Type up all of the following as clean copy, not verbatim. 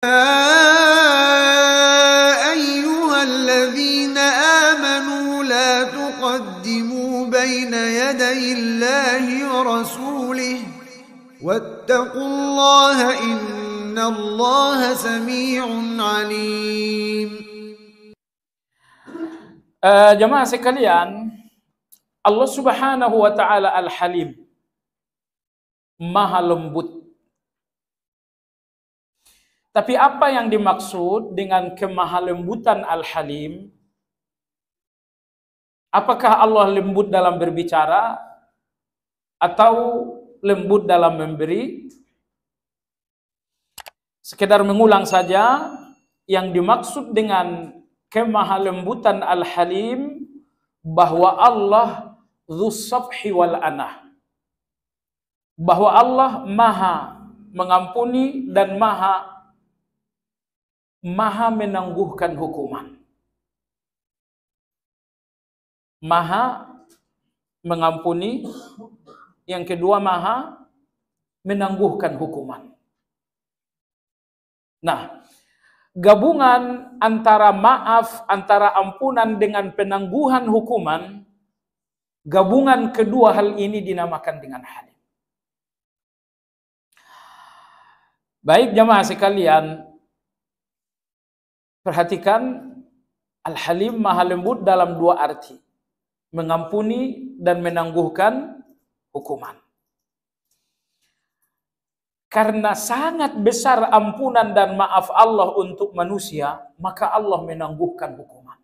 أيها الذين آمنوا لا تقدموا بين يدي الله ورسوله واتقوا الله إن الله سميع عليم. Jemaah sekalian, Allah Subhanahu wa taala Al-Halim, Maha lembut. Tapi apa yang dimaksud dengan kemahalembutan Al-Halim? Apakah Allah lembut dalam berbicara atau lembut dalam memberi? Sekedar mengulang saja, yang dimaksud dengan kemahalembutan Al-Halim bahwa Allah dzus safhi wal anah. Bahwa Allah Maha mengampuni dan Maha menangguhkan hukuman. Maha mengampuni, yang kedua Maha menangguhkan hukuman. Nah, gabungan antara maaf, antara ampunan dengan penangguhan hukuman, gabungan kedua hal ini dinamakan dengan halim. Baik jemaah sekalian, perhatikan, Al-Halim Maha lembut dalam dua arti, mengampuni dan menangguhkan hukuman. Karena sangat besar ampunan dan maaf Allah untuk manusia, maka Allah menangguhkan hukuman.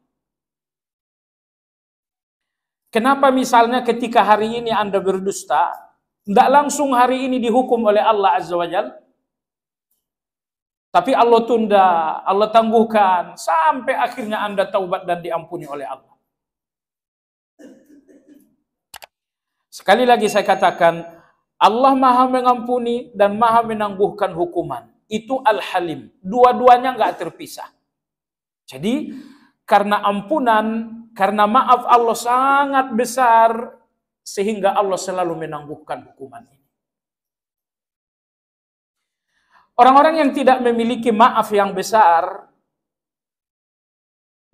Kenapa misalnya ketika hari ini Anda berdusta, tidak langsung hari ini dihukum oleh Allah Azza wa Jalla, tapi Allah tunda, Allah tangguhkan, sampai akhirnya Anda taubat dan diampuni oleh Allah. Sekali lagi saya katakan, Allah Maha mengampuni dan Maha menangguhkan hukuman. Itu Al-Halim. Dua-duanya nggak terpisah. Jadi, karena ampunan, karena maaf Allah sangat besar, sehingga Allah selalu menangguhkan hukuman ini. Orang-orang yang tidak memiliki maaf yang besar,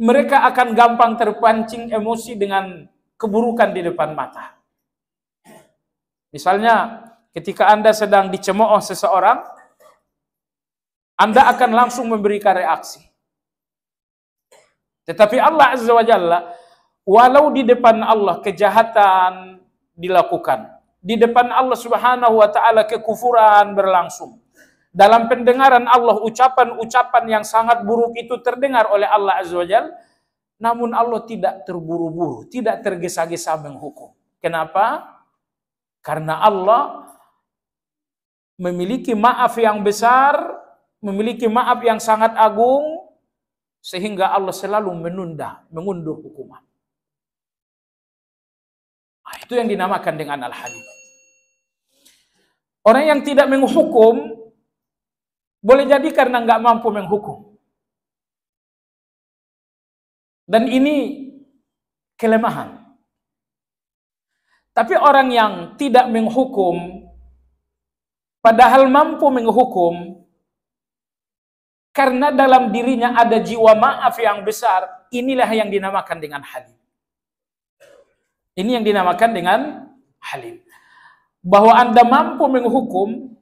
mereka akan gampang terpancing emosi dengan keburukan di depan mata. Misalnya, ketika Anda sedang dicemooh seseorang, Anda akan langsung memberikan reaksi. Tetapi Allah Azza wa Jalla, walau di depan Allah kejahatan dilakukan, di depan Allah Subhanahu wa taala kekufuran berlangsung, dalam pendengaran Allah ucapan-ucapan yang sangat buruk itu terdengar oleh Allah Azza wa Jalla, namun Allah tidak terburu-buru, tidak tergesa-gesa menghukum. Kenapa? Karena Allah memiliki maaf yang besar, memiliki maaf yang sangat agung, sehingga Allah selalu mengundur hukuman. Nah, itu yang dinamakan dengan Al-Halim. Orang yang tidak menghukum, boleh jadi karena nggak mampu menghukum. Dan ini kelemahan. Tapi orang yang tidak menghukum, padahal mampu menghukum, karena dalam dirinya ada jiwa maaf yang besar, inilah yang dinamakan dengan halim. Ini yang dinamakan dengan halim. Bahwa Anda mampu menghukum,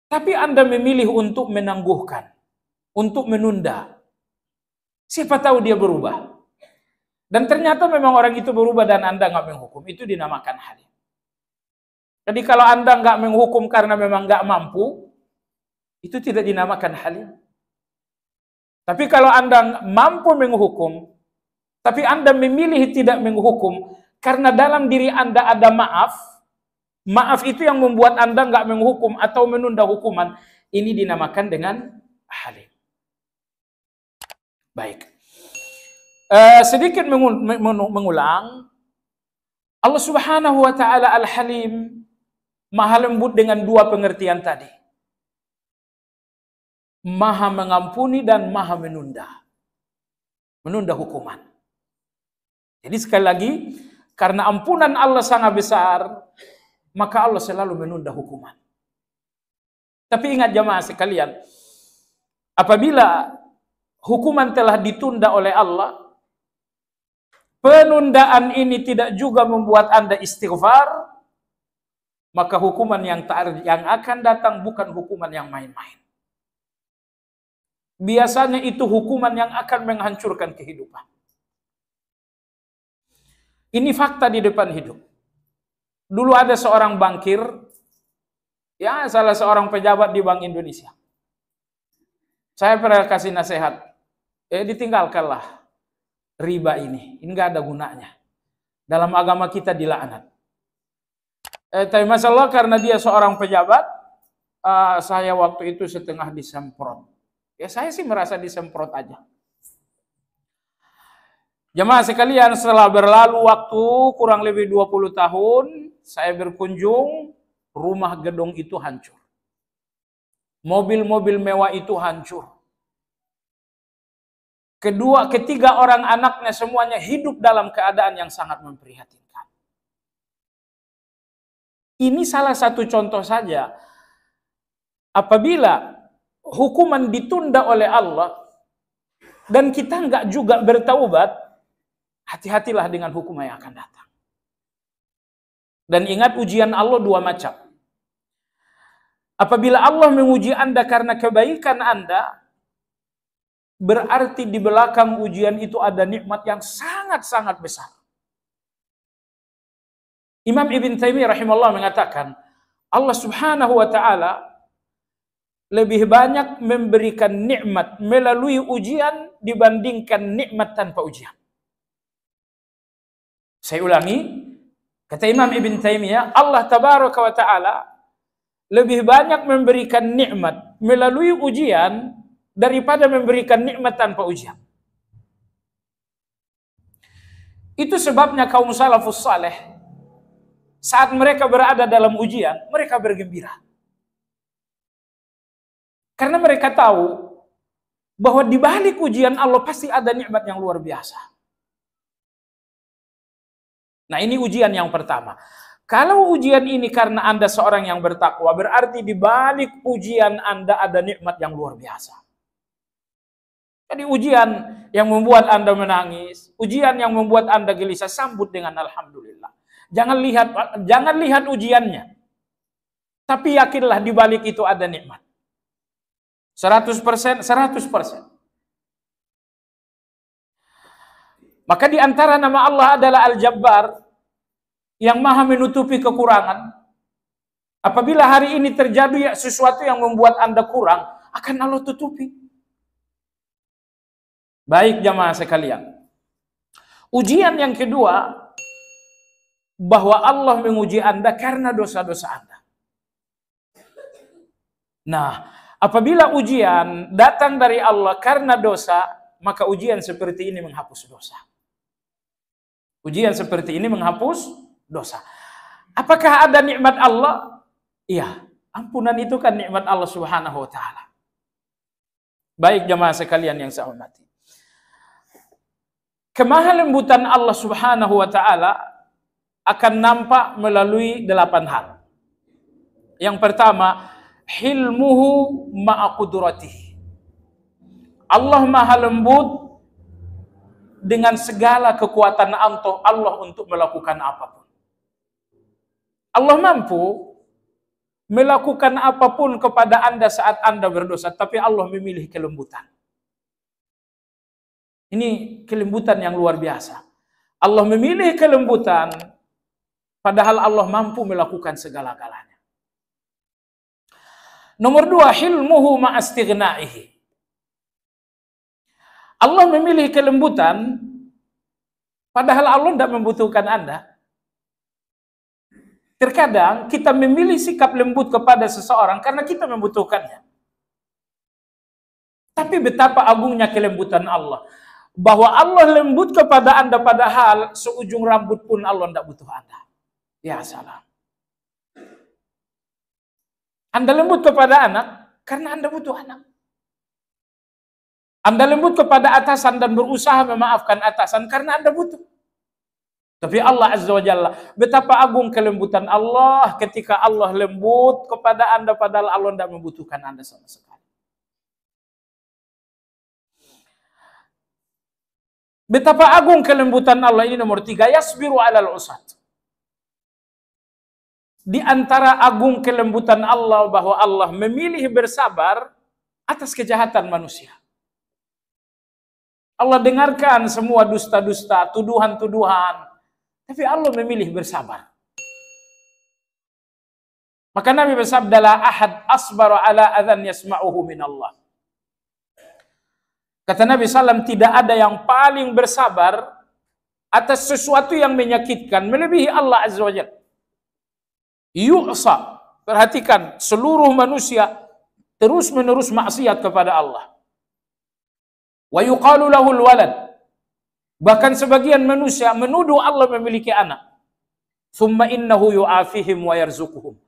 tapi Anda memilih untuk menangguhkan, untuk menunda. Siapa tahu dia berubah. Dan ternyata memang orang itu berubah dan Anda nggak menghukum. Itu dinamakan halim. Jadi kalau Anda nggak menghukum karena memang nggak mampu, itu tidak dinamakan halim. Tapi kalau Anda mampu menghukum, tapi Anda memilih tidak menghukum, karena dalam diri Anda ada maaf, maaf itu yang membuat Anda nggak menghukum atau menunda hukuman, ini dinamakan dengan halim. Baik. Sedikit mengulang, Allah Subhanahu wa taala Al-Halim, Maha lembut dengan dua pengertian tadi. Maha mengampuni dan Maha menunda hukuman. Jadi sekali lagi, karena ampunan Allah sangat besar, maka Allah selalu menunda hukuman. Tapi ingat jamaah sekalian, apabila hukuman telah ditunda oleh Allah, penundaan ini tidak juga membuat Anda istighfar, maka hukuman yang akan datang bukan hukuman yang main-main. Biasanya itu hukuman yang akan menghancurkan kehidupan. Ini fakta di depan hidup. Dulu ada seorang bankir, ya salah seorang pejabat di Bank Indonesia. Saya pernah kasih nasihat, ditinggalkanlah riba ini nggak ada gunanya. Dalam agama kita dilaknat. Tapi masalah karena dia seorang pejabat, saya waktu itu setengah disemprot. Ya saya sih merasa disemprot aja. Jemaah sekalian, setelah berlalu waktu kurang lebih 20 tahun, saya berkunjung, rumah gedung itu hancur. Mobil-mobil mewah itu hancur. Ketiga orang anaknya semuanya hidup dalam keadaan yang sangat memprihatinkan. Ini salah satu contoh saja. Apabila hukuman ditunda oleh Allah dan kita nggak juga bertaubat, hati-hatilah dengan hukuman yang akan datang. Dan ingat, ujian Allah dua macam. Apabila Allah menguji Anda karena kebaikan Anda, berarti di belakang ujian itu ada nikmat yang sangat-sangat besar. Imam Ibn Taimiyah rahimahullah mengatakan, Allah subhanahu wa ta'ala lebih banyak memberikan nikmat melalui ujian dibandingkan nikmat tanpa ujian. Saya ulangi, kata Imam Ibn Taimiyah, Allah tabaraka wa ta'ala lebih banyak memberikan nikmat melalui ujian daripada memberikan nikmat tanpa ujian. Itu sebabnya kaum salafus saleh saat mereka berada dalam ujian, mereka bergembira. Karena mereka tahu bahwa di balik ujian Allah pasti ada nikmat yang luar biasa. Nah, ini ujian yang pertama. Kalau ujian ini karena Anda seorang yang bertakwa, berarti di balik ujian Anda ada nikmat yang luar biasa. Jadi ujian yang membuat Anda menangis, ujian yang membuat Anda gelisah, sambut dengan alhamdulillah. Jangan lihat ujiannya. Tapi yakinlah di balik itu ada nikmat. 100%. Maka di antara nama Allah adalah Al-Jabbar, yang maha menutupi kekurangan. Apabila hari ini terjadi sesuatu yang membuat Anda kurang, akan Allah tutupi. Baik jamaah sekalian. Ujian yang kedua, bahwa Allah menguji Anda karena dosa-dosa Anda. Nah, apabila ujian datang dari Allah karena dosa, maka ujian seperti ini menghapus dosa. Ujian seperti ini menghapus dosa. Apakah ada nikmat Allah? Iya, ampunan itu kan nikmat Allah Subhanahu wa taala. Baik jamaah sekalian yang saya hormati. Kemahalembutan Allah Subhanahu wa taala akan nampak melalui 8 hal. Yang pertama, hilmuhu ma'a qudratihi. Allah maha lembut dengan segala kekuatan Allah untuk melakukan apapun. Allah mampu melakukan apapun kepada Anda saat Anda berdosa, tapi Allah memilih kelembutan. Ini kelembutan yang luar biasa. Allah memilih kelembutan, padahal Allah mampu melakukan segala-galanya. Nomor 2, hilmuhu ma'astighnaihi. Allah memilih kelembutan, padahal Allah tidak membutuhkan Anda. Terkadang kita memilih sikap lembut kepada seseorang karena kita membutuhkannya. Tapi betapa agungnya kelembutan Allah. Bahwa Allah lembut kepada Anda padahal seujung rambut pun Allah tidak butuh Anda. Ya salam. Anda lembut kepada anak karena Anda butuh anak. Anda lembut kepada atasan dan berusaha memaafkan atasan karena Anda butuh. Tapi Allah Azza wa Jalla, betapa agung kelembutan Allah ketika Allah lembut kepada Anda padahal Allah tidak membutuhkan Anda sama sekali. Betapa agung kelembutan Allah ini nomor 3, yasbiru alal usat. Di antara agung kelembutan Allah bahwa Allah memilih bersabar atas kejahatan manusia. Allah dengarkan semua dusta-dusta, tuduhan-tuduhan, tapi Allah memilih bersabar. Maka Nabi bersabda, la ahad asbara ala adhan yasma'uhu min Allah. Kata Nabi SAW, tidak ada yang paling bersabar atas sesuatu yang menyakitkan melebihi Allah Azza wa Jalla. Yu'sa, perhatikan, seluruh manusia terus-menerus maksiat kepada Allah. Wa yuqalu lahul walad, bahkan sebagian manusia menuduh Allah memiliki anak. Thumma innahu yu'afihim wa yarzuquhum.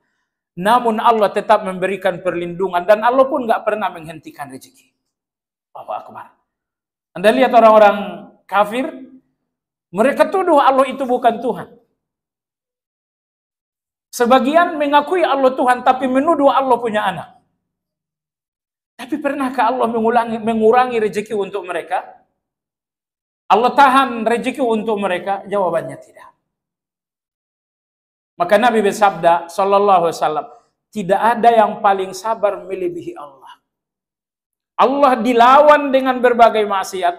Namun Allah tetap memberikan perlindungan dan Allah pun nggak pernah menghentikan rezeki. Allahu Akbar. Anda lihat orang-orang kafir, mereka tuduh Allah itu bukan Tuhan. Sebagian mengakui Allah Tuhan tapi menuduh Allah punya anak. Tapi pernahkah Allah mengurangi rezeki untuk mereka? Allah tahan rezeki untuk mereka? Jawabannya tidak. Maka Nabi bersabda sallallahu alaihi wasallam, tidak ada yang paling sabar melebihi Allah. Allah dilawan dengan berbagai maksiat,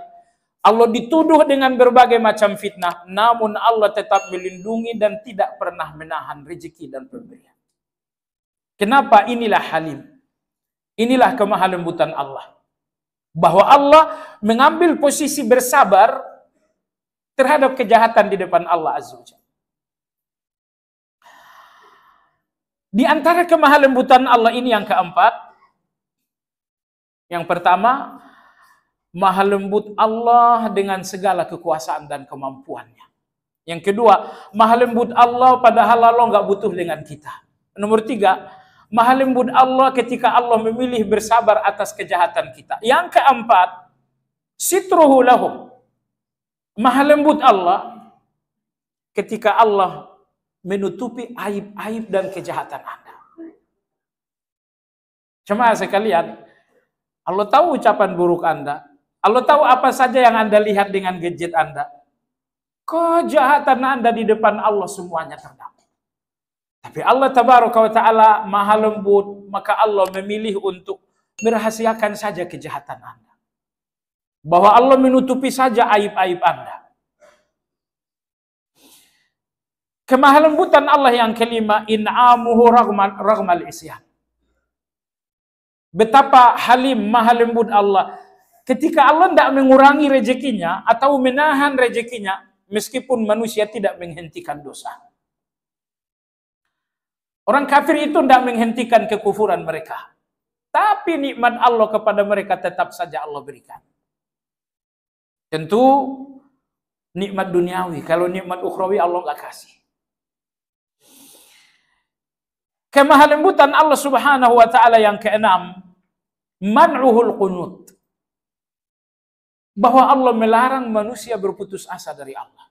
Allah dituduh dengan berbagai macam fitnah, namun Allah tetap melindungi dan tidak pernah menahan rezeki dan pemberian. Kenapa? Inilah halim. Inilah kemahalembutan Allah. Bahwa Allah mengambil posisi bersabar terhadap kejahatan di depan Allah Azza wa Jalla. Di antara kemahalembutan Allah ini yang keempat, yang pertama, maha lembut Allah dengan segala kekuasaan dan kemampuannya. Yang kedua, maha lembut Allah padahal Allah nggak butuh dengan kita. Nomor 3, maha lembut Allah ketika Allah memilih bersabar atas kejahatan kita. Yang keempat, sitruhu lahum. Maha lembut Allah ketika Allah menutupi aib-aib dan kejahatan Anda. Jemaah sekalian, Allah tahu ucapan buruk Anda. Allah tahu apa saja yang Anda lihat dengan gadget Anda. Kejahatan Anda di depan Allah semuanya terdampak. Tapi Allah tabaraka wa ta'ala maha lembut, maka Allah memilih untuk merahasiakan saja kejahatan Anda. Bahwa Allah menutupi saja aib-aib Anda. Kemahalembutan Allah yang kelima, in'amuhu raghmal isyan. Betapa halim, maha lembut Allah. Ketika Allah tidak mengurangi rezekinya atau menahan rezekinya, meskipun manusia tidak menghentikan dosa. Orang kafir itu tidak menghentikan kekufuran mereka. Tapi nikmat Allah kepada mereka tetap saja Allah berikan. Tentu nikmat duniawi. Kalau nikmat ukhrawi Allah nggak kasih. Kemahalembutan Allah Subhanahu wa ta'ala yang keenam, man'uhul qunut. Bahwa Allah melarang manusia berputus asa dari Allah.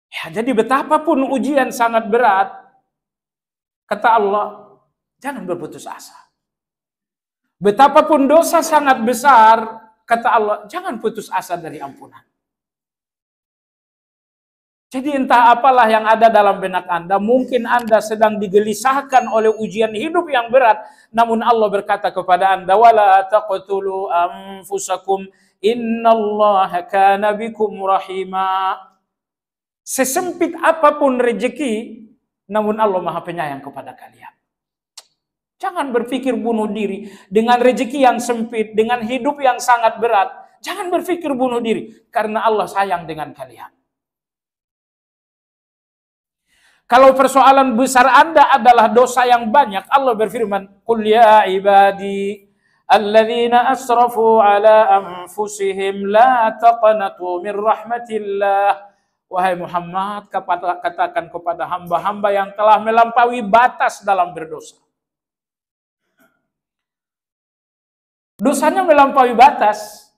Ya, jadi betapapun ujian sangat berat, kata Allah, jangan berputus asa. Betapapun dosa sangat besar, kata Allah, jangan putus asa dari ampunan. Jadi entah apalah yang ada dalam benak Anda, mungkin Anda sedang digelisahkan oleh ujian hidup yang berat, namun Allah berkata kepada Anda, wala taqtulu anfusakum innallaha kana bikum rahima. Sesempit apapun rezeki, namun Allah Maha Penyayang kepada kalian. Jangan berpikir bunuh diri dengan rezeki yang sempit, dengan hidup yang sangat berat. Jangan berpikir bunuh diri karena Allah sayang dengan kalian. Kalau persoalan besar Anda adalah dosa yang banyak, Allah berfirman, "Qul ya ibadi alladzina asrafu ala anfusihim la taqnatu min rahmatillah." Wahai Muhammad, katakan kepada hamba-hamba yang telah melampaui batas dalam berdosa. Dosanya melampaui batas.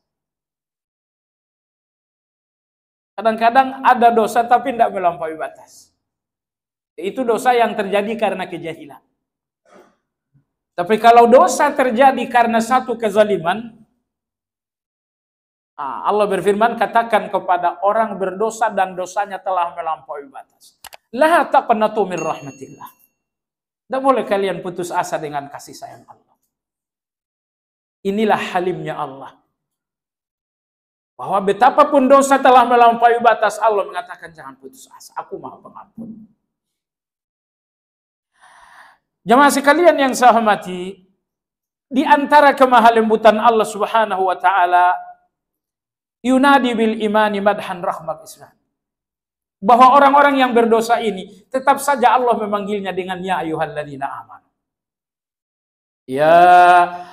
Kadang-kadang ada dosa tapi tidak melampaui batas. Itu dosa yang terjadi karena kejahilan. Tapi kalau dosa terjadi karena satu kezaliman, Allah berfirman, katakan kepada orang berdosa dan dosanya telah melampaui batas. La taqnatu min rahmatillah. Tidak boleh kalian putus asa dengan kasih sayang Allah. Inilah halimnya Allah. Bahwa betapapun dosa telah melampaui batas, Allah mengatakan jangan putus asa. Aku Maha Pengampun. Jamaah sekalian yang saya hormati, di antara kemahalembutan Allah Subhanahu wa taala, yunadi bil imani madhan rahmat Islam. Bahwa orang-orang yang berdosa ini tetap saja Allah memanggilnya dengan ya ayyuhalladzina amanu. Ya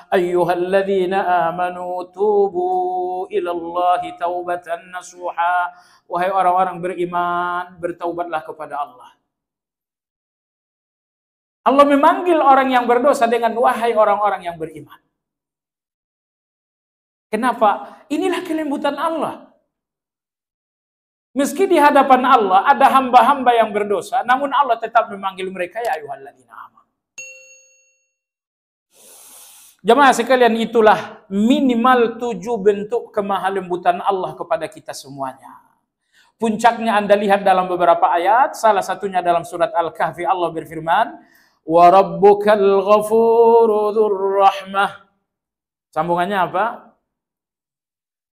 ayyuhalladzina amanu tubu ilallahi taubatan nasuha. Wahai orang-orang beriman, bertaubatlah kepada Allah. Allah memanggil orang yang berdosa dengan wahai orang-orang yang beriman. Kenapa? Inilah kelembutan Allah. Meski di hadapan Allah ada hamba-hamba yang berdosa, namun Allah tetap memanggil mereka ya ayyuhalladzina amanu. Jemaah sekalian, itulah minimal 7 bentuk kemahalembutan Allah kepada kita semuanya. Puncaknya Anda lihat dalam beberapa ayat, salah satunya dalam surat Al-Kahfi Allah berfirman, wa rabbukal ghafuru dzur rahmah. Sambungannya apa?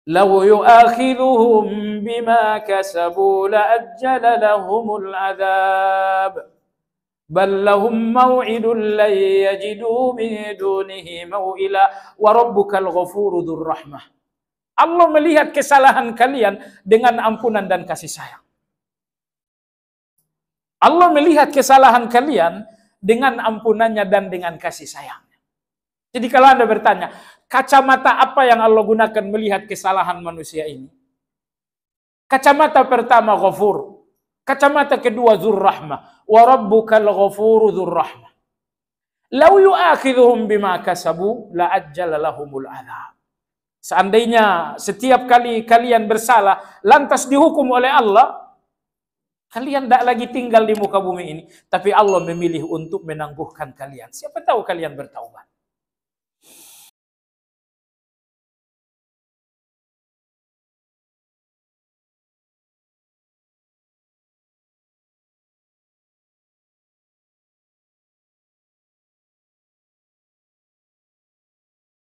Law yu'akhidhuhum bima kasabu la'ajjala lahumul adzab bal lahum maw'idun lan yajidu min dunihi maw'ila wa rabbukal ghafuru dzur rahmah. Allah melihat kesalahan kalian dengan ampunan dan kasih sayang. Allah melihat kesalahan kalian dengan ampunannya dan dengan kasih sayangnya. Jadi kalau Anda bertanya, kacamata apa yang Allah gunakan melihat kesalahan manusia ini? Kacamata pertama ghafur, kacamata kedua dzur rahmah, wa rabbukal ghafuru dzur rahmah. Law yu'akhidhuhum bima kasabu la ajjala lahumul adzab. Seandainya setiap kali kalian bersalah lantas dihukum oleh Allah, kalian tidak lagi tinggal di muka bumi ini, tapi Allah memilih untuk menangguhkan kalian. Siapa tahu kalian bertaubat.